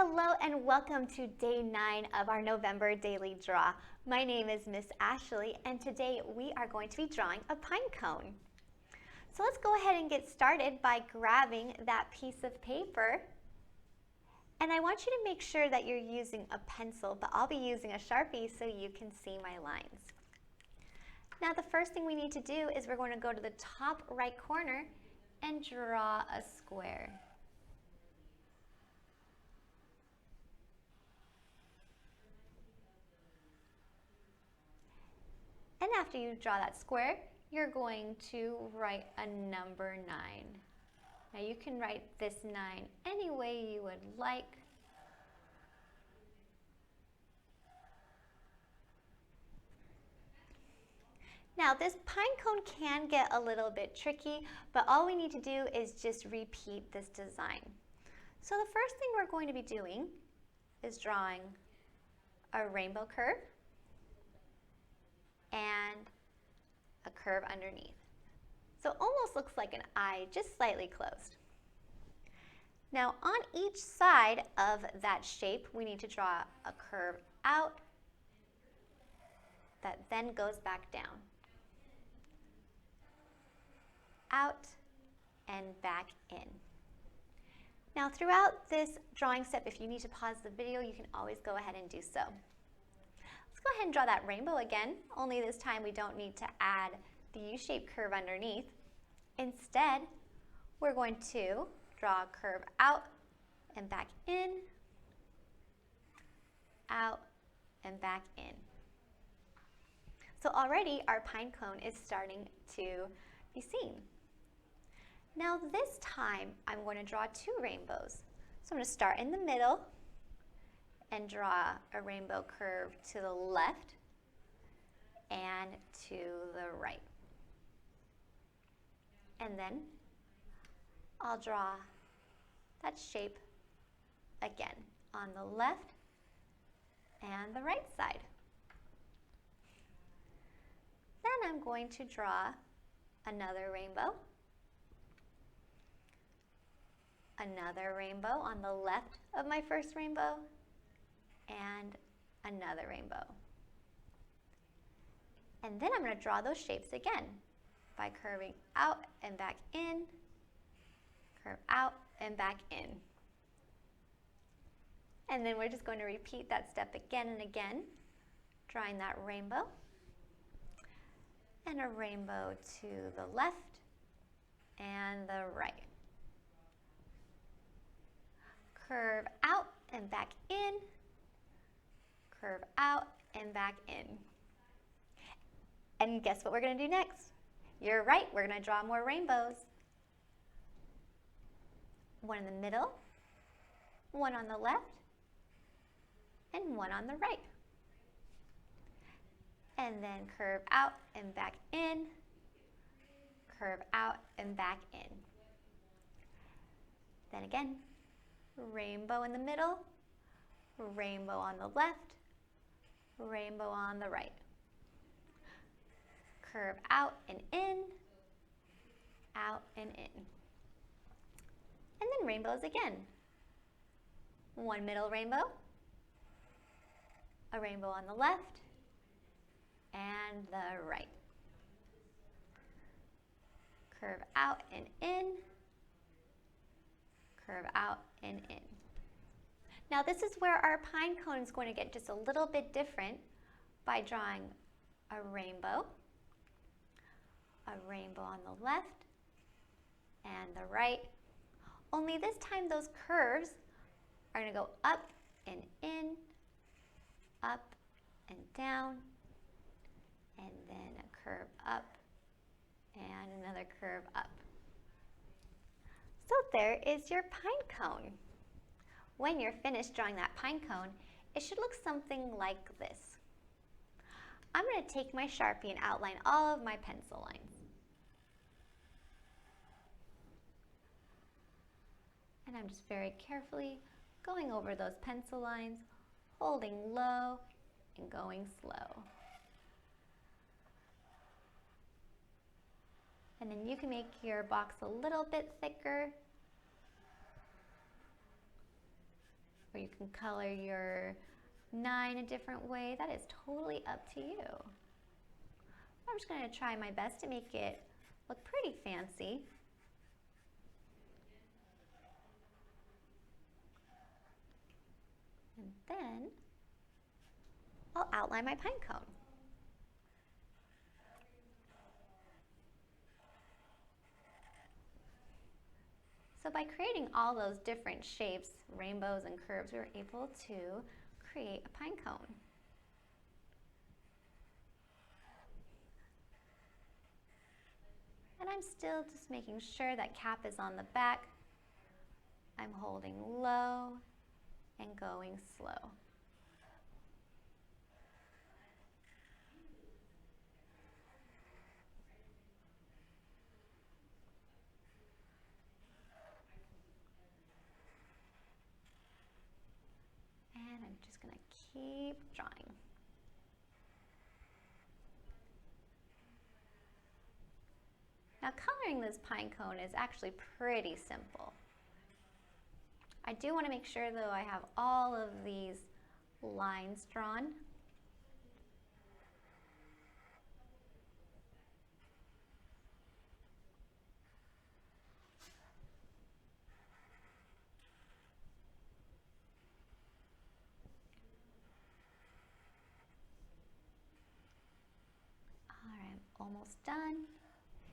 Hello and welcome to day 9 of our November daily draw. My name is Miss Ashley and today we are going to be drawing a pine cone. So let's go ahead and get started by grabbing that piece of paper. And I want you to make sure that you're using a pencil, but I'll be using a Sharpie so you can see my lines. Now the first thing we need to do is we're going to go to the top right corner and draw a square. And after you draw that square, you're going to write a number 9. Now you can write this 9 any way you would like. Now this pine cone can get a little bit tricky, but all we need to do is just repeat this design. So the first thing we're going to be doing is drawing a rainbow curve and a curve underneath. So it almost looks like an eye, just slightly closed. Now on each side of that shape, we need to draw a curve out that then goes back down. Out and back in. Now throughout this drawing step, if you need to pause the video, you can always go ahead and do so. Let's go ahead and draw that rainbow again, only this time we don't need to add the U-shaped curve underneath. Instead, we're going to draw a curve out and back in, out and back in. So already our pine cone is starting to be seen. Now this time I'm going to draw 2 rainbows. So I'm going to start in the middle and draw a rainbow curve to the left and to the right. And then I'll draw that shape again on the left and the right side. Then I'm going to draw another rainbow on the left of my first rainbow, and another rainbow. And then I'm going to draw those shapes again by curving out and back in, curve out and back in. And then we're just going to repeat that step again and again, drawing that rainbow and a rainbow to the left and the right. Curve out and back in, curve out and back in. And guess what we're going to do next? You're right, we're going to draw more rainbows. One in the middle, one on the left, and one on the right. And then curve out and back in, curve out and back in. Then again, rainbow in the middle, rainbow on the left, rainbow on the right. Curve out and in, out and in. And then rainbows again. One middle rainbow, a rainbow on the left, and the right. Curve out and in, curve out and in. Now this is where our pine cone is going to get just a little bit different by drawing a rainbow on the left and the right. Only this time those curves are going to go up and in, up and down, and then a curve up and another curve up. So there is your pine cone. When you're finished drawing that pine cone, it should look something like this. I'm going to take my Sharpie and outline all of my pencil lines. And I'm just very carefully going over those pencil lines, holding low and going slow. And then you can make your box a little bit thicker or you can color your 9 a different way. That is totally up to you. I'm just going to try my best to make it look pretty fancy. And then I'll outline my pine cone. So by creating all those different shapes, rainbows and curves, we were able to create a pine cone. And I'm still just making sure that cap is on the back. I'm holding low and going slow. And I'm just going to keep drawing. Now coloring this pine cone is actually pretty simple. I do want to make sure though I have all of these lines drawn. All right, I'm almost done.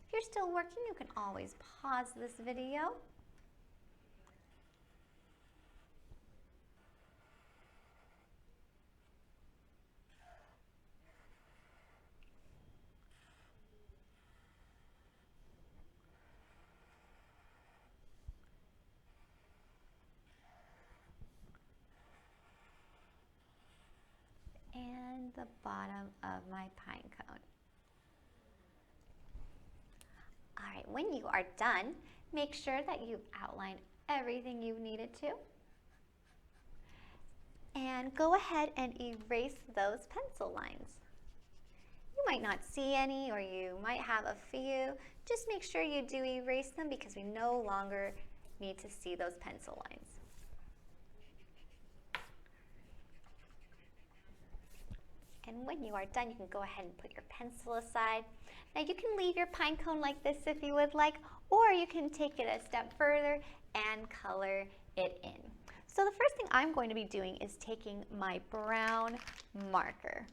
If you're still working, you can always pause this video. And the bottom of my pine cone. All right, when you are done, make sure that you outline everything you needed to. And go ahead and erase those pencil lines. You might not see any, or you might have a few. Just make sure you do erase them because we no longer need to see those pencil lines. And when you are done, you can go ahead and put your pencil aside. Now you can leave your pine cone like this if you would like, or you can take it a step further and color it in. So the first thing I'm going to be doing is taking my brown marker.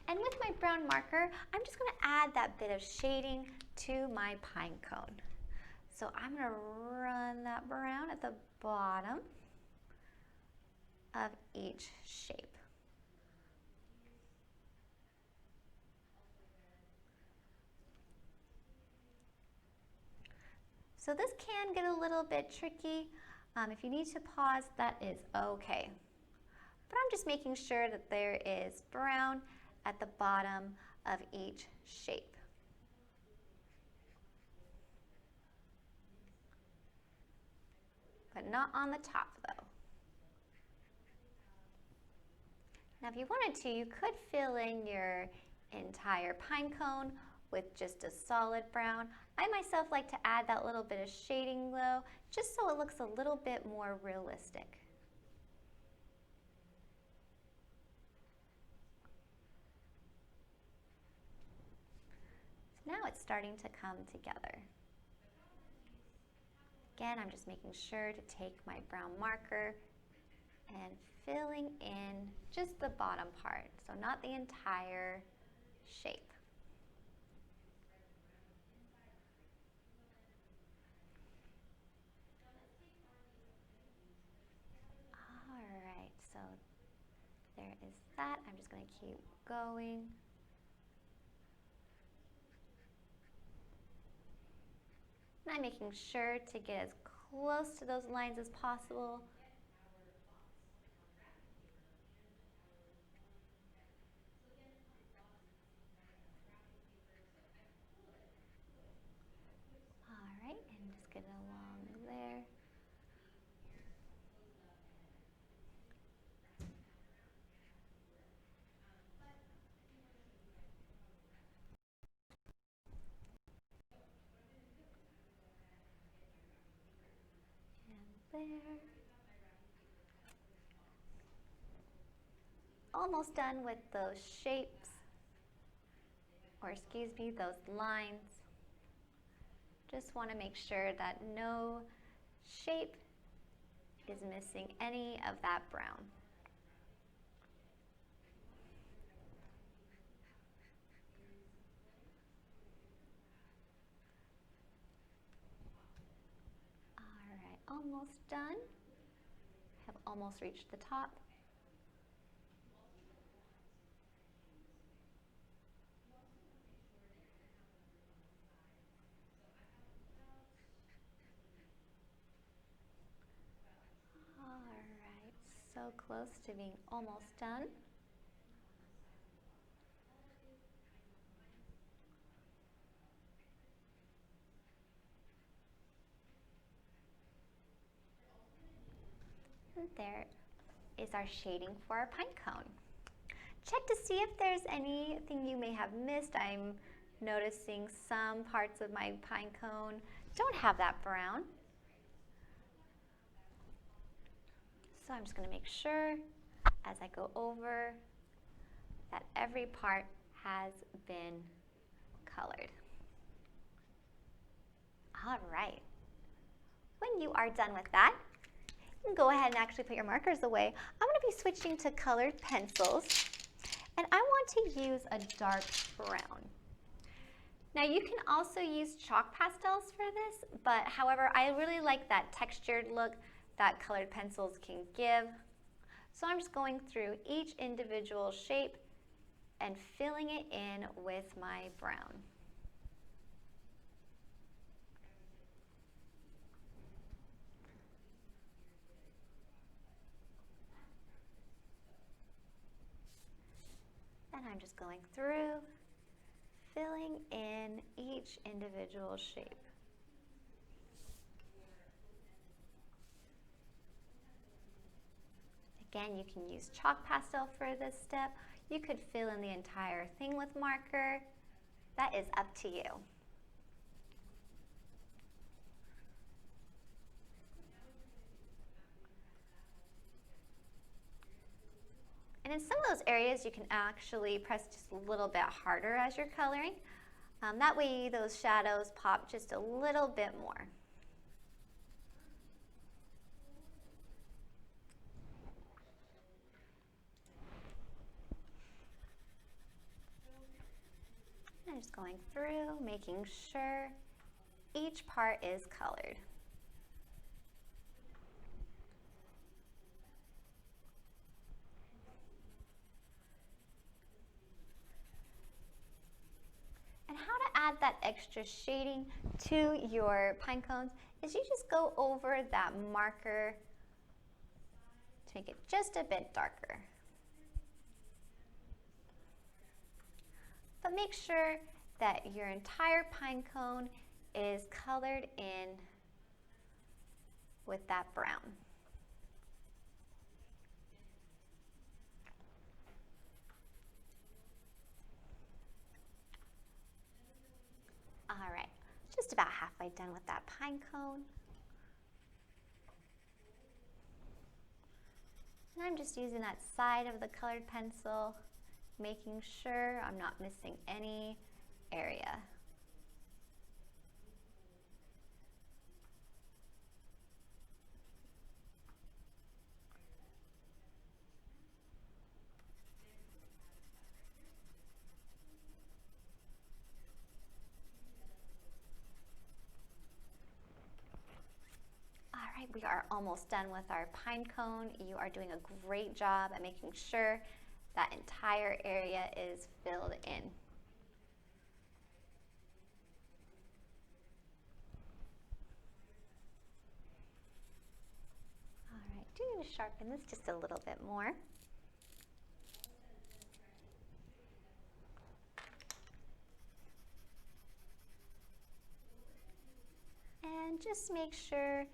And with my brown marker, I'm just going to add that bit of shading to my pine cone. So I'm going to run that brown at the bottom of each shape. So this can get a little bit tricky. If you need to pause, that is okay. But I'm just making sure that there is brown at the bottom of each shape. But not on the top though. Now if you wanted to, you could fill in your entire pine cone with just a solid brown. I myself like to add that little bit of shading though, just so it looks a little bit more realistic. So now it's starting to come together. Again, I'm just making sure to take my brown marker and filling in just the bottom part, so not the entire shape. Alright, so there is that. I'm just going to keep going. And I'm making sure to get as close to those lines as possible. Alright, and just get along there. there. Almost done with those shapes, or excuse me, those lines. Just want to make sure that no shape is missing any of that brown. All right, almost done. Have almost reached the top. All right, so close to being almost done. And there is our shading for our pine cone. Check to see if there's anything you may have missed. I'm noticing some parts of my pine cone don't have that brown. So I'm just going to make sure as I go over that every part has been colored. All right. When you are done with that, you can go ahead and actually put your markers away. I'm going to be switching to colored pencils, and I want to use a dark brown. Now you can also use chalk pastels for this, but however, I really like that textured look that colored pencils can give. So I'm just going through each individual shape and filling it in with my brown. And I'm just going through, filling in each individual shape. Again, you can use chalk pastel for this step. You could fill in the entire thing with marker. That is up to you. And in some of those areas, you can actually press just a little bit harder as you're coloring. That way those shadows pop just a little bit more. I'm just going through, making sure each part is colored. And how to add that extra shading to your pine cones is you just go over that marker to make it just a bit darker. But make sure that your entire pine cone is colored in with that brown. All right, just about halfway done with that pine cone. And I'm just using that side of the colored pencil, making sure I'm not missing any area. All right, we are almost done with our pine cone. You are doing a great job at making sure that entire area is filled in. All right, do need to sharpen this just a little bit more. And just make sure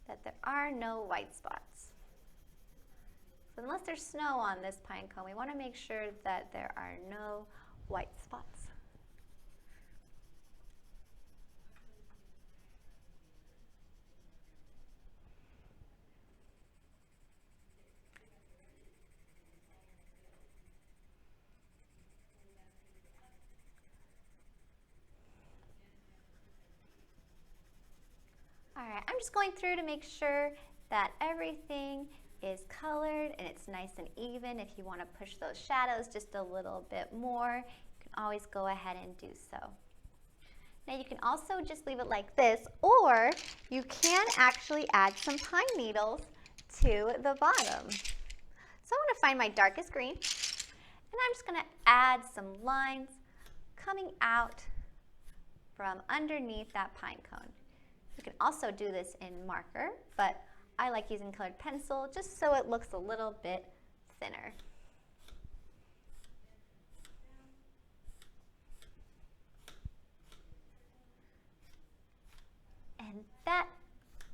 that there are no white spots. So unless there's snow on this pine cone, we want to make sure that there are no white spots. I'm just going through to make sure that everything is colored and it's nice and even. If you want to push those shadows just a little bit more, you can always go ahead and do so. Now you can also just leave it like this, or you can actually add some pine needles to the bottom. So I want to find my darkest green, and I'm just going to add some lines coming out from underneath that pine cone. You can also do this in marker, but I like using colored pencil just so it looks a little bit thinner. And that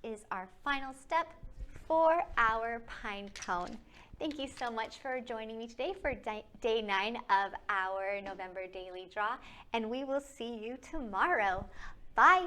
is our final step for our pine cone. Thank you so much for joining me today for day 9 of our November Daily Draw, and we will see you tomorrow. Bye!